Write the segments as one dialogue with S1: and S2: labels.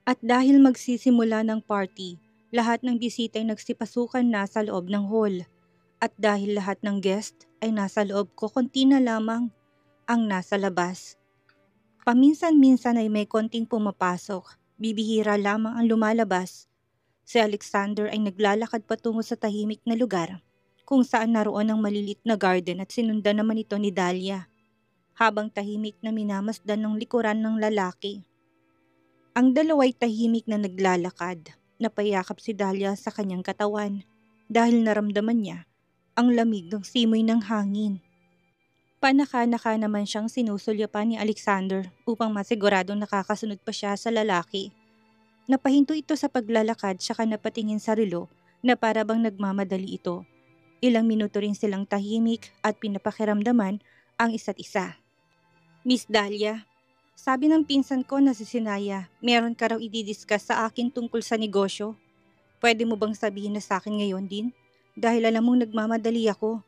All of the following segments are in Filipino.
S1: At dahil magsisimula ng party, lahat ng bisita ay nagsipasukan na sa loob ng hall. At dahil lahat ng guest ay nasa loob ko, konti na lamang ang nasa labas. Paminsan-minsan ay may konting pumapasok, bibihira lamang ang lumalabas. Si Alexander ay naglalakad patungo sa tahimik na lugar, kung saan naroon ang malilit na garden at sinundan naman ito ni Dahlia, habang tahimik na minamasdan ng likuran ng lalaki. Ang dalawa'y tahimik na naglalakad, napayakap si Dahlia sa kanyang katawan dahil naramdaman niya ang lamig ng simoy ng hangin. Panaka-naka naman siyang sinusulyapan ni Alexander upang masiguradong nakakasunod pa siya sa lalaki. Napahinto ito sa paglalakad saka napatingin sa relo na para bang nagmamadali ito. Ilang minuto rin silang tahimik at pinapakiramdaman ang isa't isa. Miss Dahlia, sabi ng pinsan ko na si Sinaya, meron ka raw i-discuss sa akin tungkol sa negosyo. Pwede mo bang sabihin na sa akin ngayon din? Dahil alam mong nagmamadali ako.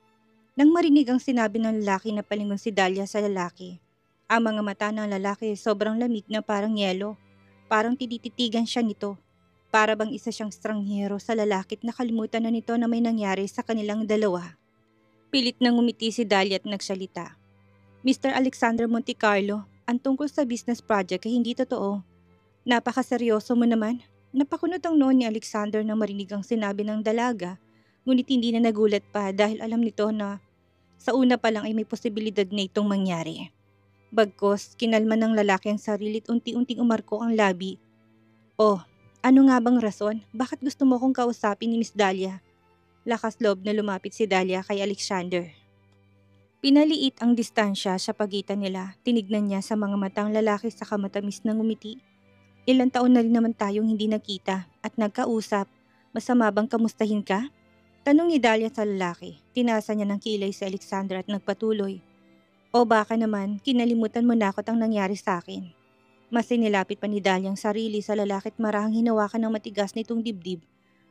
S1: Nang marinig ang sinabi ng lalaki na palingon si Dahlia sa lalaki, ang mga mata ng lalaki sobrang lamig na parang yelo. Parang tinititigan siya nito. Para bang isa siyang stranghero sa lalaki at nakalimutan na nito na may nangyari sa kanilang dalawa. Pilit nang ngumiti si Dahlia at nagsalita. Mr. Alexander Montecarlo, ang tungkol sa business project ay hindi totoo. Napakaseryoso mo naman. Napakunot ang noon ni Alexander na marinig ang sinabi ng dalaga, ngunit hindi na nagulat pa dahil alam nito na sa una pa lang ay may posibilidad na itong mangyari. Bagkos, kinalma ng lalaki ang sarili at unti-unting umarko ang labi. Oh, ano nga bang rason? Bakit gusto mo kong kausapin ni Miss Dahlia? Lakas loob na lumapit si Dahlia kay Alexander. Pinaliit ang distansya sa pagitan nila, tinignan niya sa mga matang lalaki sa matamis na ngumiti. Ilang taon na rin naman tayong hindi nakita at nagkausap. Masama bang kamustahin ka? Tanong ni Dahlia sa lalaki. Tinasa niya ng kilay si Alexander at nagpatuloy. O baka naman, kinalimutan mo na ako ang nangyari sa akin. Mas sinilapit pa ni Dahlia ang sarili sa lalaki at marahang hinawakan ng matigas nitong dibdib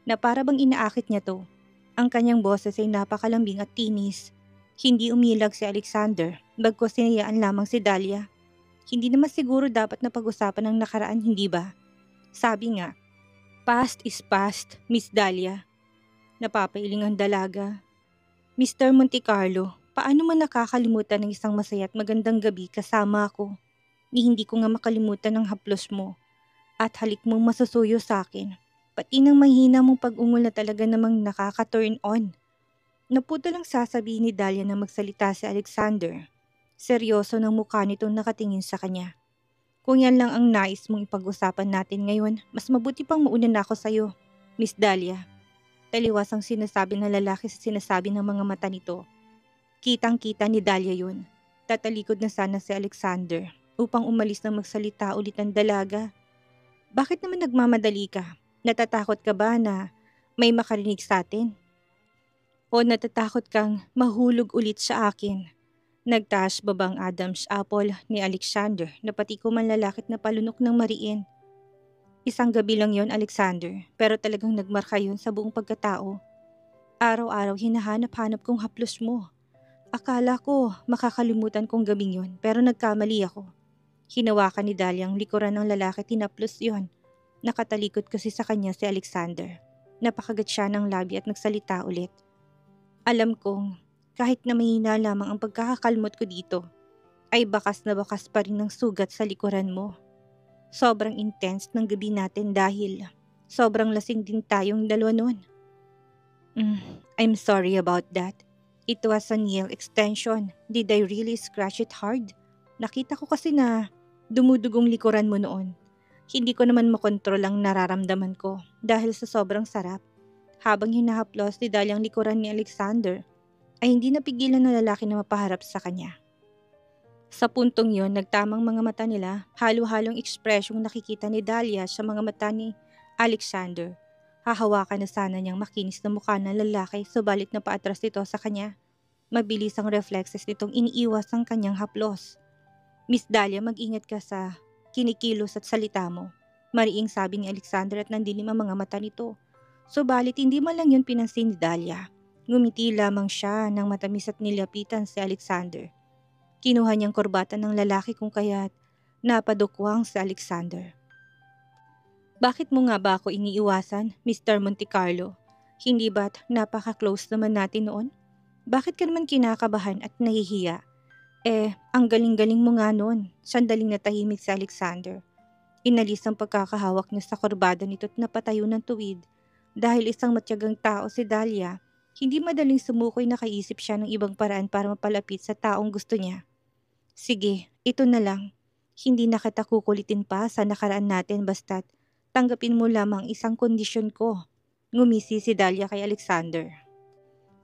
S1: na para bang inaakit niya to. Ang kanyang boses ay napakalambing at tinis. Hindi umilag si Alexander, bagkus sinayaan lamang si Dahlia. Hindi naman siguro dapat na pag-usapan ang nakaraan, hindi ba? Sabi nga, past is past, Miss Dahlia. Napapailing ang dalaga. Mr. Montecarlo, paano mo nakakalimutan ng isang masaya at magandang gabi kasama ako? Ni hindi ko nga makalimutan ang haplos mo at halik mong masusuyo sa akin. Pati ng mahina mong pag-ungol na talaga namang nakaka-turn on. Naputo lang sasabihin ni Dahlia na magsalita si Alexander. Seryoso ng mukha nitong nakatingin sa kanya. Kung yan lang ang nais mong ipag-usapan natin ngayon, mas mabuti pang mauna na ako sa'yo, Miss Dahlia. Taliwas ang sinasabi ng lalaki sa sinasabi ng mga mata nito. Kitang-kita ni Dahlia yun. Tatalikod na sana si Alexander upang umalis na magsalita ulit ang dalaga. Bakit naman nagmamadali ka? Natatakot ka ba na may makarinig sa atin? O natatakot kang mahulog ulit sa akin? Nagtaas babang Adam's apple ni Alexander na pati ko man lalakit na palunok ng mariin. Isang gabi lang yon, Alexander, pero talagang nagmarka yun sa buong pagkatao. Araw-araw hinahanap-hanap kong haplos mo. Akala ko makakalimutan kong gabing yon, pero nagkamali ako. Hinawakan ni Dahlia ang likuran ng lalaki, tinaplos yon. Nakatalikod kasi sa kanya si Alexander. Napakagat siya ng labi at nagsalita ulit. Alam kong kahit na mahina lamang ang pagkakakalmot ko dito, ay bakas na bakas pa rin ng sugat sa likuran mo. Sobrang intense ng gabi natin dahil sobrang lasing din tayong dalawa noon. I'm sorry about that. It was a nail extension. Did I really scratch it hard? Nakita ko kasi na dumudugong likuran mo noon. Hindi ko naman makontrol ang nararamdaman ko dahil sa sobrang sarap. Habang hinahaplos ni Dahlia ang likuran ni Alexander, ay hindi napigilan ng lalaki na mapaharap sa kanya. Sa puntong yon, nagtamang mga mata nila, halo-halong ekspresyong nakikita ni Dahlia sa mga mata ni Alexander. Hahawakan na sana niyang makinis na mukha ng lalaki, subalit na paatras ito sa kanya. Mabilis ang reflexes nitong iniiwas ang kanyang haplos. Miss Dahlia, mag-ingat ka sa kinikilos at salita mo. Mariing sabi ni Alexander at nandilim ang mga mata nito. Subalit hindi man lang yun pinansin ni Dahlia. Ngumiti lamang siya nang matamis at nilapitan si Alexander. Kinuha niyang kurbata ng lalaki kung kaya't napadukwang si Alexander. Bakit mo nga ba ako iniiwasan, Mr. Monte Carlo? Hindi ba't napaka-close naman natin noon? Bakit ka naman kinakabahan at nahihiya? Ang galing-galing mo nga noon. Sandaling natahimik si Alexander. Inalis ang pagkakahawak niya sa kurbada nito at napatayo ng tuwid. Dahil isang matyagang tao si Dahlia, hindi madaling sumukoy nakaisip siya ng ibang paraan para mapalapit sa taong gusto niya. Sige, ito na lang. Hindi na kita kukulitin pa sa nakaraan natin basta't tanggapin mo lamang isang kondisyon ko. Ngumisi si Dahlia kay Alexander.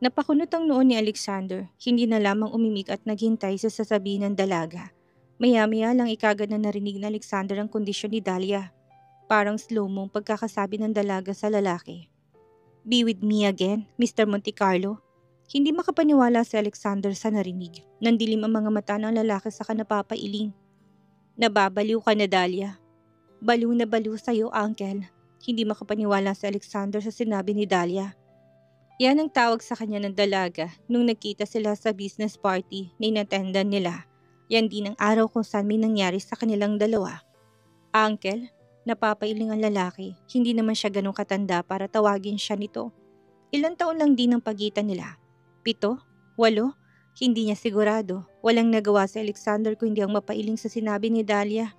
S1: Napakunot ang noon ni Alexander, hindi na lamang umimik at naghintay sa sasabihin ng dalaga. Maya-maya lang ikagad na narinig na Alexander ang kondisyon ni Dahlia. Parang slow-mo pagkakasabi ng dalaga sa lalaki. Be with me again, Mr. Monte Carlo. Hindi makapaniwala si Alexander sa narinig. Nandilim ang mga mata ng lalaki sa kanapapailing. Nababaliw ka na, Dahlia. Baliw na baliw sa'yo, Uncle. Hindi makapaniwala si Alexander sa sinabi ni Dahlia. Yan ang tawag sa kanya ng dalaga nung nagkita sila sa business party na inattendan nila. Yan din ang araw kung saan may nangyari sa kanilang dalawa. Uncle, napapailing ang lalaki. Hindi naman siya ganong katanda para tawagin siya nito. Ilang taon lang din ang pagitan nila. 7? 8? Hindi niya sigurado. Walang nagawa si Alexander kundi ang mapailing sa sinabi ni Dahlia.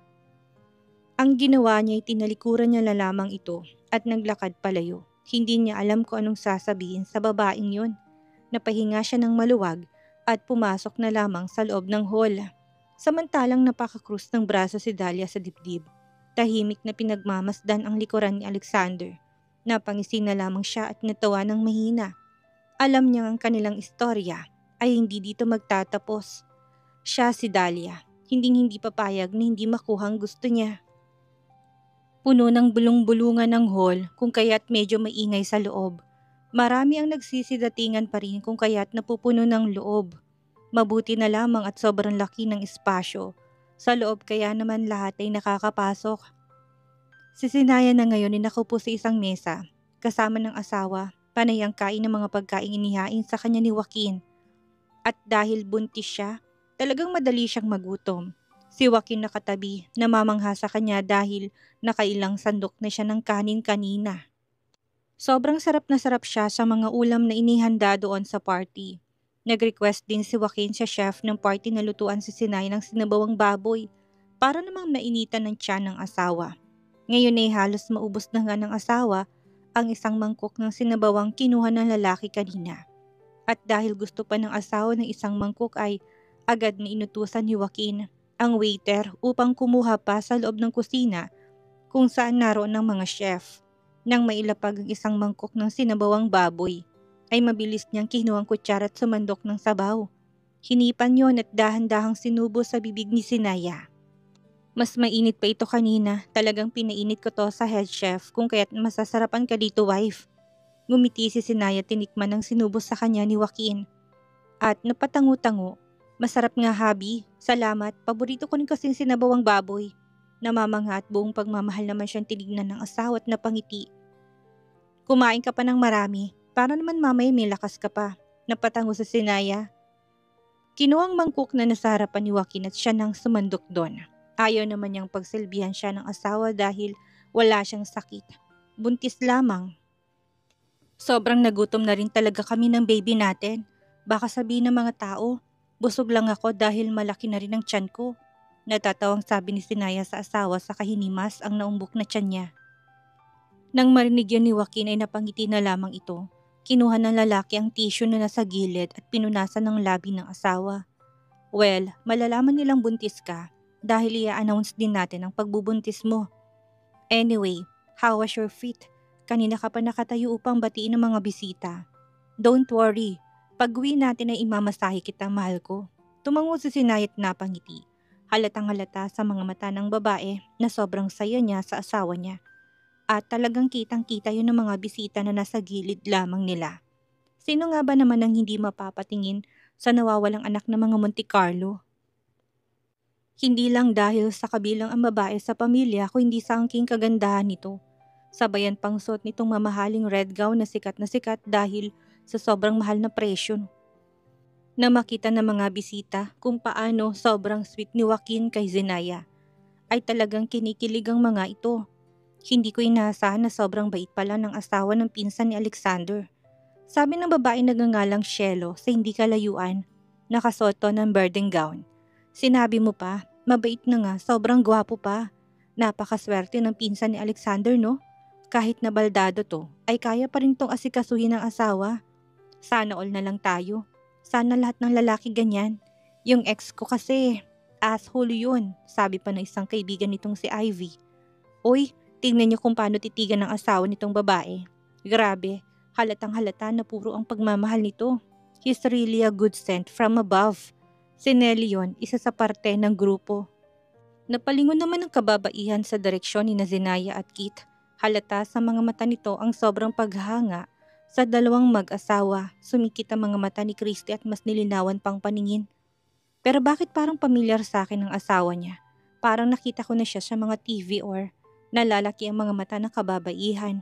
S1: Ang ginawa niya ay tinalikuran niya lamang ito at naglakad palayo. Hindi niya alam kung anong sasabihin sa babaeng yun. Napahinga siya ng maluwag at pumasok na lamang sa loob ng hall. Samantalang napakakrus ng braso si Dahlia sa dibdib. Tahimik na pinagmamasdan ang likuran ni Alexander. Napangising na lamang siya at natawa ng mahina. Alam niya ang kanilang istorya ay hindi dito magtatapos. Siya si Dahlia, hindi papayag na hindi makuha ang gusto niya. Puno ng bulong-bulungan ng hall kung kaya't medyo maingay sa loob. Marami ang nagsisidatingan pa rin kung kaya't napupuno ng loob. Mabuti na lamang at sobrang laki ng espasyo. Sa loob kaya naman lahat ay nakakapasok. Si Sinaya na ngayon ay nakaupo sa isang mesa, kasama ng asawa, panay ang kain ng mga pagkain inihain sa kanya ni Joaquin. At dahil buntis siya, talagang madali siyang magutom. Si Joaquin nakatabi, namamangha sa kanya dahil nakailang sandok na siya ng kanin kanina. Sobrang sarap na sarap siya sa mga ulam na inihanda doon sa party. Nag-request din si Joaquin sa chef ng party na lutuan si Sinay ng sinabawang baboy para namang mainitan ng tiyan ng asawa. Ngayon ay halos maubos na nga ng asawa ang isang mangkok ng sinabawang kinuha ng lalaki kanina. At dahil gusto pa ng asawa ng isang mangkok ay agad na inutusan ni Joaquin ang waiter upang kumuha pa sa loob ng kusina kung saan naroon ng mga chef. Nang mailapag ang isang mangkok ng sinabawang baboy, ay mabilis niyang kinuha ang kutsara at sumandok ng sabaw. Hinipan yon at dahan-dahang sinubo sa bibig ni Sinaya. Mas mainit pa ito kanina, talagang pinainit ko to sa head chef kung kaya't masasarapan ka dito, wife. Ngumiti si Sinaya tinikman ng sinubo sa kanya ni Joaquin. At napatango-tango, masarap nga habi, salamat, paborito ko rin kasing sinabawang baboy. Namamangha at buong pagmamahal naman siyang tinignan ng asawa at napangiti. Kumain ka pa ng marami, para naman mamaya may lakas ka pa. Napatango sa Sinaya. Kinuhang mangkok na nasa harapan ni Joaquin at siya nang sumandok doon. Ayaw naman niyang pagsilbihan siya ng asawa dahil wala siyang sakit. Buntis lamang. Sobrang nagutom na rin talaga kami ng baby natin. Baka sabihin ng mga tao, busog lang ako dahil malaki na rin ang tiyan ko. Natatawang sabi ni Sinaya sa asawa sa kahinimas ang naumbok na tiyan niya. Nang marinig yan ni Joaquin ay napangiti na lamang ito. Kinuha ng lalaki ang tissue na nasa gilid at pinunasan ng labi ng asawa. Well, malalaman nilang buntis ka dahil i-announce din natin ang pagbubuntis mo. Anyway, how was your feet? Kanina ka pa nakatayo upang batiin ng mga bisita. Don't worry, pag-uwi natin ay imamasahe kita, mahal ko. Tumango si Sinaya at napangiti. Halatang halata sa mga mata ng babae na sobrang saya niya sa asawa niya. At talagang kitang-kita yun ng mga bisita na nasa gilid lamang nila. Sino nga ba naman ang hindi mapapatingin sa nawawalang anak ng mga Monte Carlo? Hindi lang dahil sa kabilang ang babae sa pamilya kundi sa angking kagandahan nito. Sabayan pang suot nitong mamahaling red gown na sikat dahil sa sobrang mahal na presyo. Na makita ng mga bisita kung paano sobrang sweet ni Joaquin kay Zenaya, ay talagang kinikilig ang mga ito. Hindi ko inaasahan na sobrang bait pala ng asawa ng pinsan ni Alexander. Sabi ng babae nagngangalang Shelo sa hindi kalayuan, nakasuot to ng birding gown. Sinabi mo pa, mabait na nga, sobrang gwapo pa. Napakaswerte ng pinsan ni Alexander, no? Kahit na baldado to, ay kaya pa rin tong asikasuhin ng asawa. Sana all na lang tayo. Sana lahat ng lalaki ganyan. Yung ex ko kasi, asshole yun, sabi pa ng isang kaibigan nitong si Ivy. Uy, tingnan niyo kung paano titigan ng asawa nitong babae. Grabe, halatang halata na puro ang pagmamahal nito. He's really a good sent from above. Si Nelly yun, isa sa parte ng grupo. Napalingon naman ang kababaihan sa direksyon ni Zenaya at Kit. Halata sa mga mata nito ang sobrang paghanga sa dalawang mag-asawa. Sumikit ang mga mata ni Christy at mas nilinawan pang paningin. Pero bakit parang pamilyar sa akin ang asawa niya? Parang nakita ko na siya sa mga TV or nalalaki ang mga mata ng kababaihan.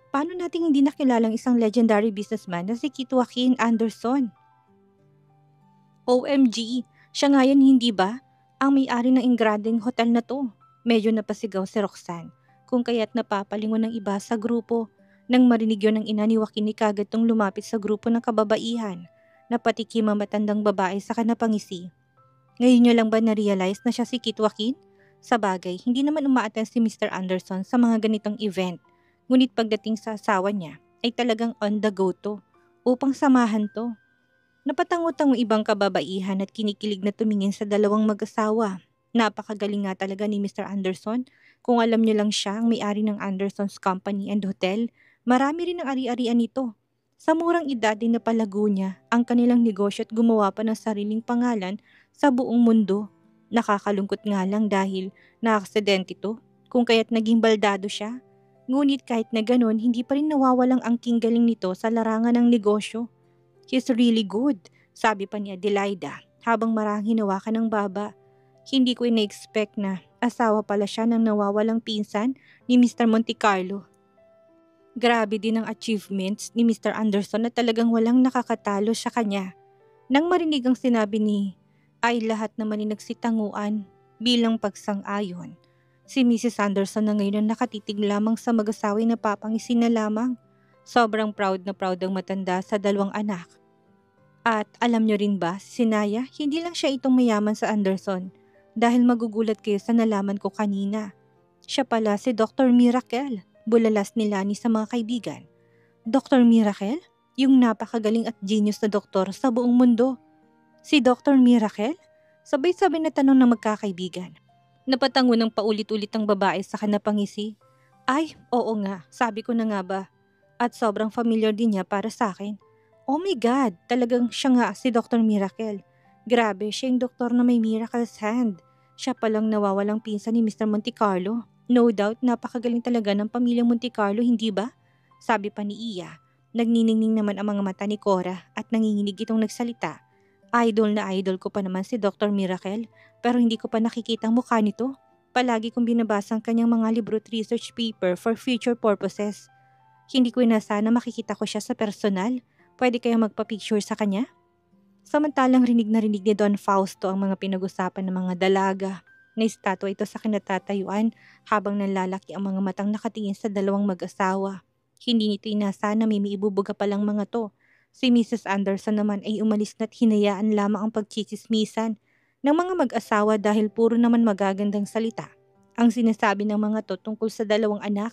S1: Paano nating hindi nakilalang isang legendary businessman na si Kit Joaquin Anderson? OMG, siya nga yan hindi ba? Ang may-ari ng Engrandeng hotel na to. Medyo napasigaw si Roxanne, kung kaya't napapalingon ng iba sa grupo. Nang marinig yun ng ina ni Joaquin ni kagad tong lumapit sa grupo ng kababaihan. Napatikim ang matandang babae sa kanapangisi. Ngayon nyo lang ba na-realize na siya si Kit Joaquin? Sa bagay, hindi naman umaattend si Mr. Anderson sa mga ganitong event. Ngunit pagdating sa asawa niya, ay talagang on the go to, upang samahan to. Napatangot ang ibang kababaihan at kinikilig na tumingin sa dalawang mag-asawa. Napakagaling nga talaga ni Mr. Anderson. Kung alam niyo lang siya ang may-ari ng Anderson's Company and Hotel, marami rin ang ari-arian nito. Sa murang edad din na palago niya ang kanilang negosyo at gumawa pa ng sariling pangalan sa buong mundo. Nakakalungkot nga lang dahil naaksidente ito, kung kaya't naging baldado siya. Ngunit kahit na ganun, hindi pa rin nawawalang angking galing nito sa larangan ng negosyo. He's really good, sabi pa ni Adelaida habang marang hinawakan ng baba. Hindi ko ina-expect na asawa pala siya ng nawawalang pinsan ni Mr. Monte Carlo. Grabe din ang achievements ni Mr. Anderson na talagang walang nakakatalo sa kanya. Nang marinig ang sinabi ni ay lahat naman ni nagsitanguan bilang pagsang-ayon. Si Mrs. Anderson na ngayon nakatitig lamang sa mag-asaway na papangisin na lamang. Sobrang proud ang matanda sa dalawang anak. At alam nyo rin ba, si Naya, hindi lang siya itong mayaman sa Anderson. Dahil magugulat kayo sa nalaman ko kanina. Siya pala si Dr. Miracle, bulalas ni Lani sa mga kaibigan. Dr. Miracle? Yung napakagaling at genius na doktor sa buong mundo. Si Dr. Miracle? Sabay-sabay na tanong ng magkakaibigan. Napatango ng paulit-ulit ang babae sa kanapangisi. Ay, oo nga, sabi ko na nga ba. At sobrang familiar din niya para sa akin. Oh my God, talagang siya nga si Dr. Miracle. Grabe, siya yung doktor na may miracle's hand. Siya palang nawawalang pinsan ni Mr. Monte Carlo. No doubt, napakagaling talaga ng pamilyang Monte Carlo, hindi ba? Sabi pa ni Iya. Nagniningning naman ang mga mata ni Cora at nanginginig itong nagsalita. Idol na idol ko pa naman si Dr. Miracle, pero hindi ko pa nakikita ang mukha nito. Palagi kong binabasa ang kanyang mga libro at research paper for future purposes. Hindi ko inaasahan na makikita ko siya sa personal. Pwede kayong magpa-picture sa kanya? Samantalang rinig na rinig ni Don Fausto ang mga pinag-usapan ng mga dalaga. Na-estatwa ito sa kinatatayuan habang nalalaki ang mga matang nakatingin sa dalawang mag-asawa. Hindi nito inaasahan na may ibubuga palang mga to. Si Mrs. Anderson naman ay umalis na't hinayaan lamang ang pagchichismisan ng mga mag-asawa dahil puro naman magagandang salita ang sinasabi ng mga to tungkol sa dalawang anak.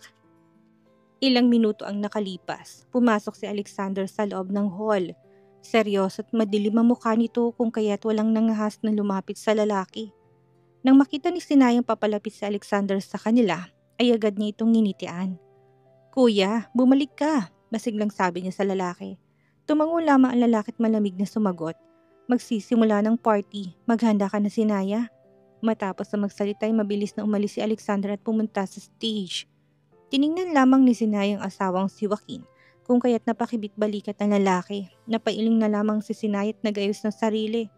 S1: Ilang minuto ang nakalipas. Pumasok si Alexander sa loob ng hall. Seryoso at madilim ang mukha nito kung kaya't walang nangahas na lumapit sa lalaki. Nang makita ni Sinayang papalapit si Alexander sa kanila, ay agad niya itong ninitian. Kuya, bumalik ka, masiglang sabi niya sa lalaki. Tumango lamang ang lalaki at malamig na sumagot. Magsisimula ng party, maghanda ka na Sinaya. Matapos na magsalita ay mabilis na umalis si Alexander at pumunta sa stage. Tiningnan lamang ni Sinaya ang asawang si Joaquin, kung kaya't napakibit-balikat ng lalaki. Napailing na lamang si Sinaya at nagayos ng sarili.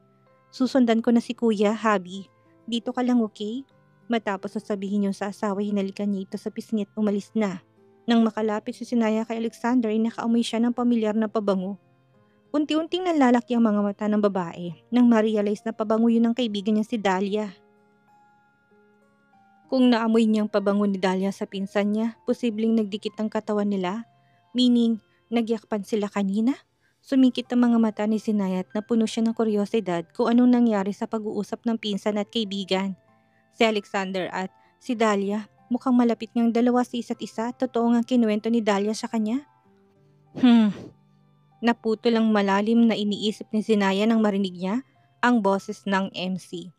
S1: Susundan ko na si Kuya, Habi. Dito ka lang, okay? Matapos sasabihin niyo sa asawa, hinalikan niya ito sa pisngi at umalis na. Nang makalapit si Sinaya kay Alexander ay nakaamoy siya ng pamilyar na pabango. Unti-unting nalalaki ang mga mata ng babae nang ma-realize na pabango yun ng kaibigan niya si Dahlia. Kung naamoy niyang pabango ni Dahlia sa pinsan niya, posibleng nagdikit ang katawan nila, meaning nagyakpan sila kanina. Sumikit ang mga mata ni Sinaya at napuno siya ng kuryosidad kung anong nangyari sa pag-uusap ng pinsan at kaibigan. Si Alexander at si Dahlia mukhang malapit ngang dalawa sa isa't isa. Totoo ngang kinuwento ni Dahlia sa kanya. Naputo lang malalim na iniisip ni Sinaya nang marinig niya ang boses ng MC.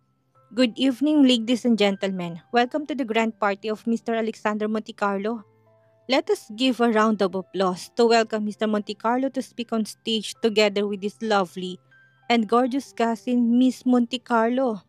S1: Good evening, ladies and gentlemen. Welcome to the grand party of Mr. Alexander Montecarlo. Let us give a round of applause to welcome Mr. Montecarlo to speak on stage together with his lovely and gorgeous cousin, Miss Montecarlo.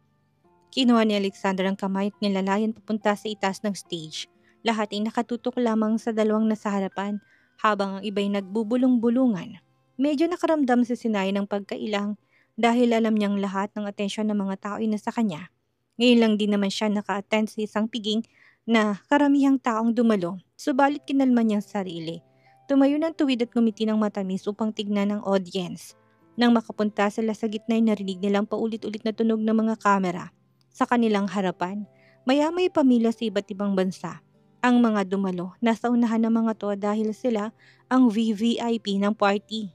S1: Kinuha ni Alexander ang kamay at nilalayan papunta sa itaas ng stage. Lahat ay nakatutok lamang sa dalawang nasa harapan habang ang iba'y nagbubulong-bulungan. Medyo nakaramdam si Sinay ng pagkailang dahil alam niyang lahat ng atensyon ng mga tao ay nasa kanya. Ngayon lang din naman siya naka-attend sa isang piging na karamihang taong dumalo, subalit kinalma niyang sarili. Tumayo ng tuwid at ngumiti ng matamis upang tignan ang audience. Nang makapunta sila sa gitna ay narinig nilang paulit-ulit na tunog ng mga kamera. Sa kanilang harapan, maya-may pamilya sa iba't ibang bansa. Ang mga dumalo, nasa unahan ng mga to dahil sila ang VVIP ng party.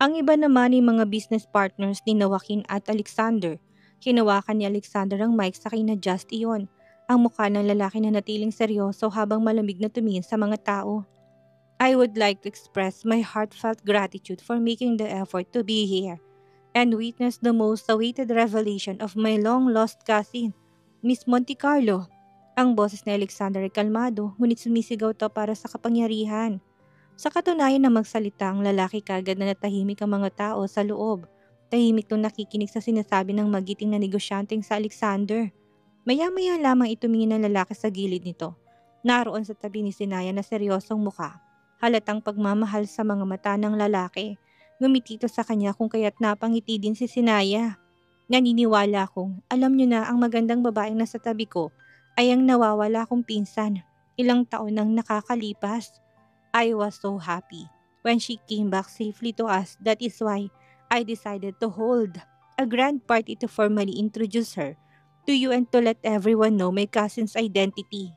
S1: Ang iba naman ay mga business partners ni Joaquin at Alexander. Hinawakan ni Alexander ang mic sa kina Just iyon. Ang mukha ng lalaki na natiling seryoso habang malamig na tumingin sa mga tao. I would like to express my heartfelt gratitude for making the effort to be here and witness the most awaited revelation of my long-lost cousin, Miss Montecarlo. Ang boses ni Alexander ay kalmado, ngunit sumisigaw to para sa kapangyarihan. Sa katunayan na magsalita ang lalaki kagad na natahimik ang mga tao sa loob. Tahimik nung nakikinig sa sinasabi ng magiting na negosyanteng sa Alexander. Maya-maya lamang itumingin ng lalaki sa gilid nito. Naroon sa tabi ni Sinaya na seryosong muka. Halatang pagmamahal sa mga mata ng lalaki. Ngumiti ito sa kanya kung kaya't napangiti din si Sinaya. Naniniwala akong alam niyo na ang magandang babaeng nasa tabi ko ay ang nawawala kong pinsan. Ilang taon nang nakakalipas. I was so happy when she came back safely to us. That is why I decided to hold a grand party to formally introduce her to you and to let everyone know my cousin's identity.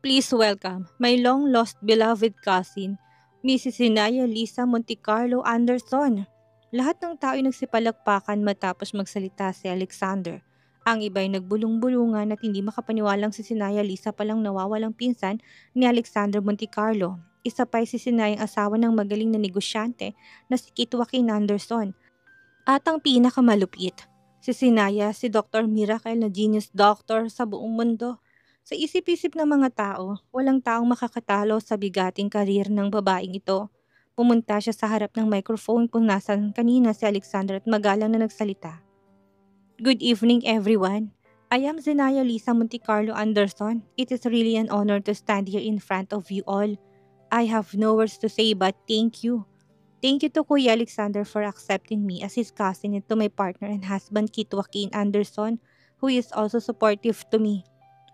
S1: Please welcome my long-lost beloved cousin, Mrs. Sinaya Lisa Montecarlo Anderson. Lahat ng tao ay nagsipalakpakan matapos magsalita si Alexander. Ang iba'y nagbulong-bulungan at hindi makapaniwalang si Sinaya Lisa palang nawawalang pinsan ni Alexander Montecarlo. Isa pa si Sinayang asawa ng magaling na negosyante na si Kit Joaquin Anderson. At ang pinakamalupit, si Sinaya, si Dr. Miracle na genius doctor sa buong mundo. Sa isip-isip ng mga tao, walang taong makakatalo sa bigating karir ng babaeng ito. Pumunta siya sa harap ng microphone kung nasan kanina si Alexander at magalang na nagsalita. Good evening everyone. I am Sinaya Lisa Montecarlo Anderson. It is really an honor to stand here in front of you all. I have no words to say but thank you. Thank you to Kuya Alexander for accepting me as his cousin and to my partner and husband Kit Joaquin Anderson, who is also supportive to me.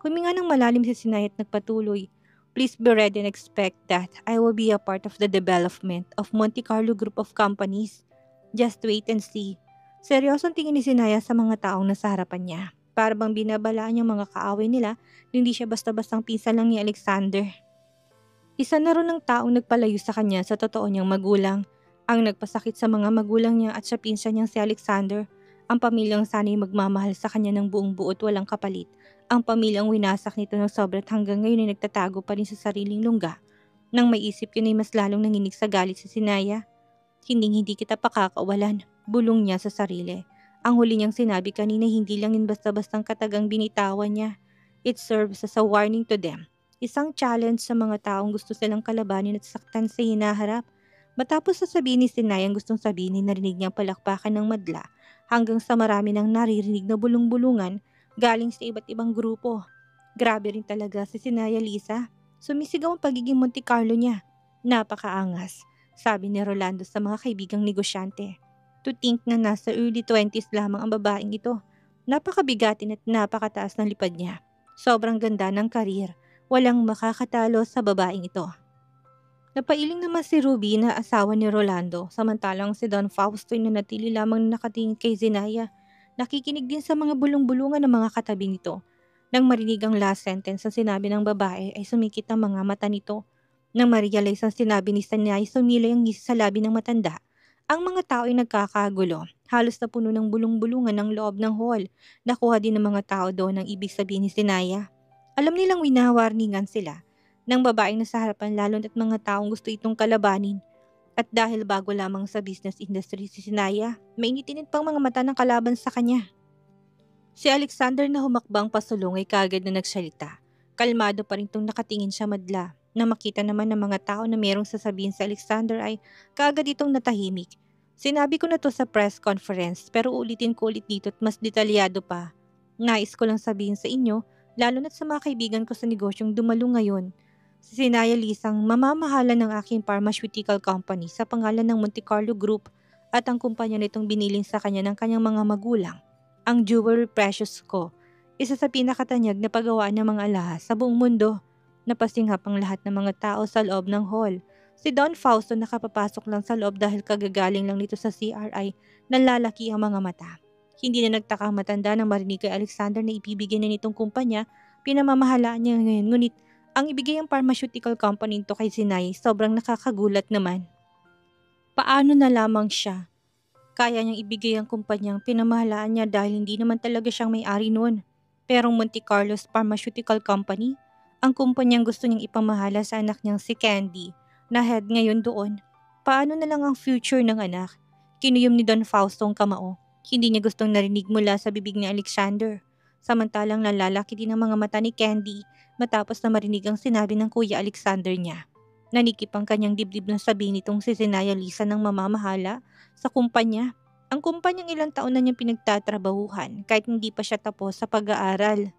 S1: Huminga ng malalim si Sinay at nagpatuloy. Please be ready and expect that I will be a part of the development of Monte Carlo Group of Companies. Just wait and see. Seryosong tingin ni Sinaya sa mga taong nasa harapan niya. Para bang binabalaan yung mga kaaway nila, hindi siya basta-bastang pinsan lang ni Alexander. Isa na rin ng taong nagpalayo sa kanya sa totoo niyang magulang. Ang nagpasakit sa mga magulang niya at sa pinsan niyang si Alexander. Ang pamilyang sana'y magmamahal sa kanya ng buong buo at walang kapalit. Ang pamilyang winasak nito ng sobrat hanggang ngayon ay nagtatago pa rin sa sariling lungga. Nang maisip yun ay mas lalong nanginig sa galit si Sinaya. Hindi kita pakakawalan, bulong niya sa sarili. Ang huli niyang sinabi kanina hindi lang yun basta-bastang katagang binitawan niya. It serves as a warning to them. Isang challenge sa mga taong gusto silang kalabanin at saktan sa hinaharap. Matapos sasabihin ni Sinaya ang gustong sabihin ay narinig niyang palakpakan ng madla hanggang sa marami nang naririnig na bulong-bulungan galing sa iba't ibang grupo. Grabe rin talaga si Sinaya Lisa. Sumisigaw ang pagiging Monte Carlo niya. Napakaangas, sabi ni Rolando sa mga kaibigang negosyante. To think na nasa early 20s lamang ang babaeng ito. Napakabigatin at napakataas ng lipad niya. Sobrang ganda ng karir. Walang makakatalo sa babaeng ito. Napailing naman si Ruby na asawa ni Rolando, samantalang si Don Fausto ay nanatili lamang nakatingin kay Zenaya. Nakikinig din sa mga bulong-bulungan ng mga katabi nito. Nang marinig ang last sentence na sinabi ng babae ay sumikit ang mga mata nito. Nang ma-realize ang sinabi ni Zenaya ay sumilay ang ngisi sa labi ng matanda. Ang mga tao ay nagkakagulo. Halos na puno ng bulong-bulungan ang loob ng hall. Nakuha din ng mga tao doon ang ibig sabihin ni Zenaya. Alam nilang winawarningan sila ng babaeng nasa harapan lalo at mga taong gusto itong kalabanin. At dahil bago lamang sa business industry si Sinaya, mainitinit pang mga mata ng kalaban sa kanya. Si Alexander na humakbang pasulong ay kagad na nagsalita. Kalmado pa rin itong nakatingin siya madla. Na makita naman ng mga tao na merong sasabihin sa Alexander ay kagad itong natahimik. Sinabi ko na to sa press conference pero ulitin ko ulit dito at mas detalyado pa. Nais ko lang sabihin sa inyo, lalo na sa mga kaibigan ko sa negosyong dumalo ngayon. Si Sinaya Lisang mamamahala ng aking pharmaceutical company sa pangalan ng Monte Carlo Group at ang kumpanya nitong binilin sa kanya ng kanyang mga magulang. Ang Jewelry Precious ko, isa sa pinakatanyag na paggawaan ng mga alahas sa buong mundo. Napasinghap ang lahat ng mga tao sa loob ng hall. Si Don Fausto nakapapasok lang sa loob dahil kagagaling lang nito sa CRI, nanlalaki ang mga mata. Hindi na nagtaka ang matanda nang marinig kay Alexander na ipibigay na nitong kumpanya, pinamamahalaan niya ngayon ngunit ang ibigay ang pharmaceutical company nito kay Sinay sobrang nakakagulat naman. Paano na lamang siya? Kaya niyang ibigay ang kumpanyang pinamahalaan niya dahil hindi naman talaga siyang may-ari noon. Pero Monte Carlos Pharmaceutical Company, ang kumpanyang gusto niyang ipamahala sa anak niyang si Candy, na head ngayon doon. Paano na lang ang future ng anak? Kinuyom ni Don Fausto ang kamao. Hindi niya gustong narinig mula sa bibig ni Alexander. Samantalang nalalaki din ang mga mata ni Candy matapos na marinig ang sinabi ng Kuya Alexander niya. Nanikip ang kanyang dibdib nang sabihin nitong si Zenaya Lisa ng mamamahala sa kumpanya. Ang kumpanyang ilang taon na niyang pinagtatrabahuhan kahit hindi pa siya tapos sa pag-aaral.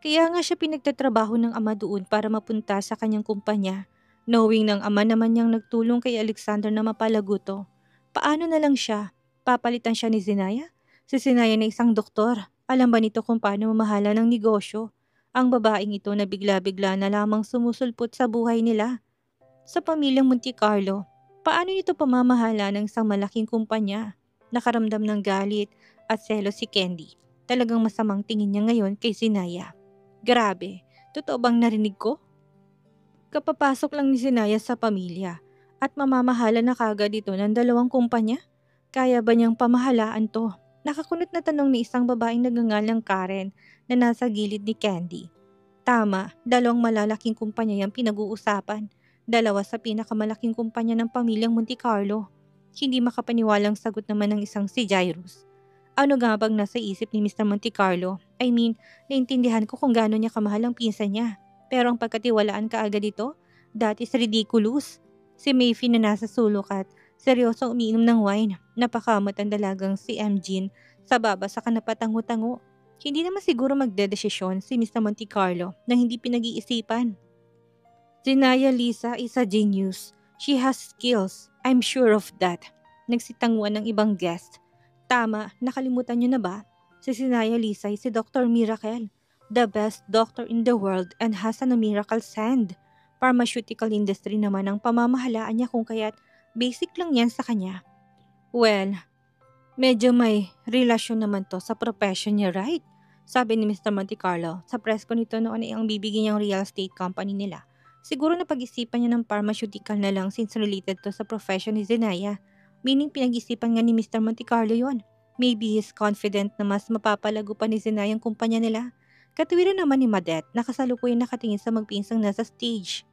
S1: Kaya nga siya pinagtatrabaho ng ama doon para mapunta sa kanyang kumpanya. Knowing ng ama naman niyang nagtulong kay Alexander na mapalago to. Paano na lang siya? Papalitan siya ni Zenaya? Si Zenaya na isang doktor. Alam ba nito kung paano mamahala ng negosyo? Ang babaeng ito na bigla-bigla na lamang sumusulpot sa buhay nila. Sa pamilyang Monte Carlo, paano nito pamamahala ng isang malaking kumpanya? Nakaramdam ng galit at selos si Candy. Talagang masamang tingin niya ngayon kay Zenaya. Grabe, totoo bang narinig ko? Kapapasok lang ni Zenaya sa pamilya at mamamahala na kagad ito ng dalawang kumpanya? Kaya ba niyang pamahalaan to? Nakakunot na tanong ni isang babaeng nagngangalang Karen na nasa gilid ni Candy. Tama, dalawang malalaking kumpanya yung pinag-uusapan. Dalawa sa pinakamalaking kumpanya ng pamilyang Monte Carlo. Hindi makapaniwalang sagot naman ng isang si Jairus. Ano nga bang nasa isip ni Mr. Monte Carlo? I mean, naintindihan ko kung gaano niya kamahal ang pinsan niya. Pero ang pagkatiwalaan kaagad ito, that is ridiculous. Si Mayfie na nasa sulok at seryoso umiinom ng wine. Napakamot ang dalagang si Jean sa baba sa kanapatango-tango. Hindi naman siguro magdedesisyon si Mr. Monte Carlo na hindi pinag-iisipan. Zenaya Lisa is a genius. She has skills. I'm sure of that. Nagsitanguan ng ibang guest. Tama, nakalimutan niyo na ba? Si Zenaya Lisa ay si Dr. Miracle. The best doctor in the world and has a miracle's hand. Pharmaceutical industry naman ang pamamahalaan niya kung kaya't basic lang yan sa kanya. Well, medyo may relasyon naman to sa profession niya, right? Sabi ni Mr. Monte Carlo. Sa press ko nito noon ay ang bibigyan niyang real estate company nila. Siguro na pag-isipan niya ng pharmaceutical na lang since related to sa profession ni Zenaya. Meaning pinag-isipan nga ni Mr. Monte Carlo yon. Maybe he's confident na mas mapapalago pa ni Zenaya ang kumpanya nila. Katuwiran naman ni Madette na kasalukuyan nakatingin sa magpinsang nasa stage.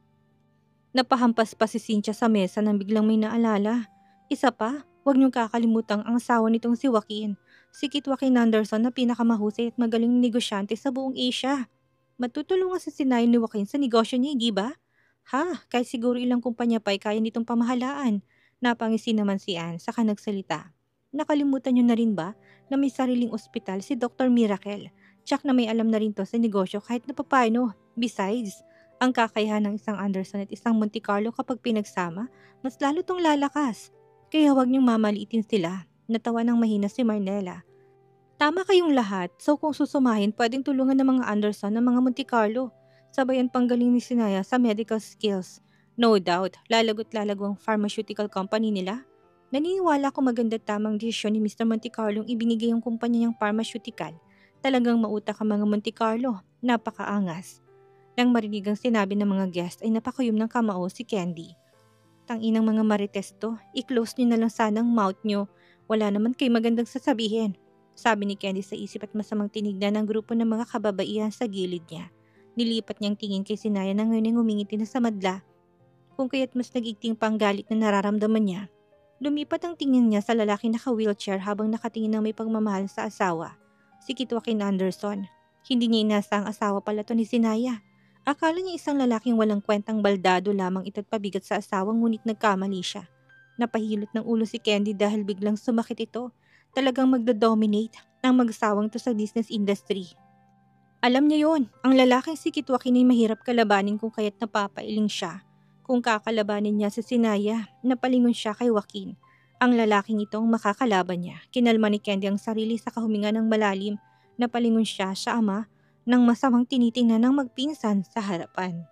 S1: Napahampas pa si Cynthia sa mesa nang biglang may naalala. Isa pa, huwag niyong kakalimutang ang asawa nitong si Joaquin. Si Kit Joaquin Anderson na pinakamahusay at magaling negosyante sa buong Asia. Matutulungan sa sinayin ni Joaquin sa negosyo niya, di ba? Ha, kahit siguro ilang kumpanya pa ay kaya nitong pamahalaan. Napangisi naman si Anne saka nagsalita. Nakalimutan niyo na rin ba na may sariling ospital si Dr. Miracle? Tsak na may alam na rin to sa negosyo kahit na papaano. Besides, ang kakayahan ng isang Anderson at isang Monte Carlo kapag pinagsama, mas lalo tong lalakas. Kaya huwag niyong mamaliitin sila. Natawa ng mahina si Marnella. Tama kayong lahat, so kung susumahin pwedeng tulungan ng mga Anderson ng mga Monte Carlo. Sabayan pang galing ni Sinaya sa medical skills. No doubt, lalagot-lalago ang pharmaceutical company nila. Naniniwala ko maganda tamang desisyon ni Mr. Monte Carlo ang ibinigay ang kumpanya niyang pharmaceutical. Talagang mautak ang mga Monte Carlo. Napakaangas. Nang marinig ang sinabi ng mga guest ay napakuyom ng kamao si Candy. Tanginang mga marites to, i-close niyo na lang sana ang mouth niyo. Wala naman kay magandang sasabihin. Sabi ni Candy sa isip at masamang tinignan ng grupo ng mga kababaihan sa gilid niya. Nilipat niyang tingin kay Sinaya na ngayon ay ngumingiti na sa madla. Kung kaya't mas nagigting pang galit na nararamdaman niya. Lumipat ang tingin niya sa lalaki naka-wheelchair habang nakatingin ng may pagmamahal sa asawa. Si Kit Joaquin Anderson. Hindi niya inasang asawa pala to ni Sinaya. Akala niya isang lalaking walang kwentang baldado lamang ito't pabigat sa asawa ngunit nagkamali siya. Napahilot ng ulo si Candy dahil biglang sumakit ito. Talagang magda-dominate ang magsawang to sa business industry. Alam niya yon, ang lalaking si Kit Joaquin ay mahirap kalabanin kung kaya't napapailing siya. Kung kakalabanin niya si Sinaya, napalingon siya kay Joaquin. Ang lalaking ito ang makakalaban niya. Kinalma ni Candy ang sarili sa kahuminga ng malalim. Napalingon siya sa ama nang masamang tinitingnan ng magpinsan sa harapan.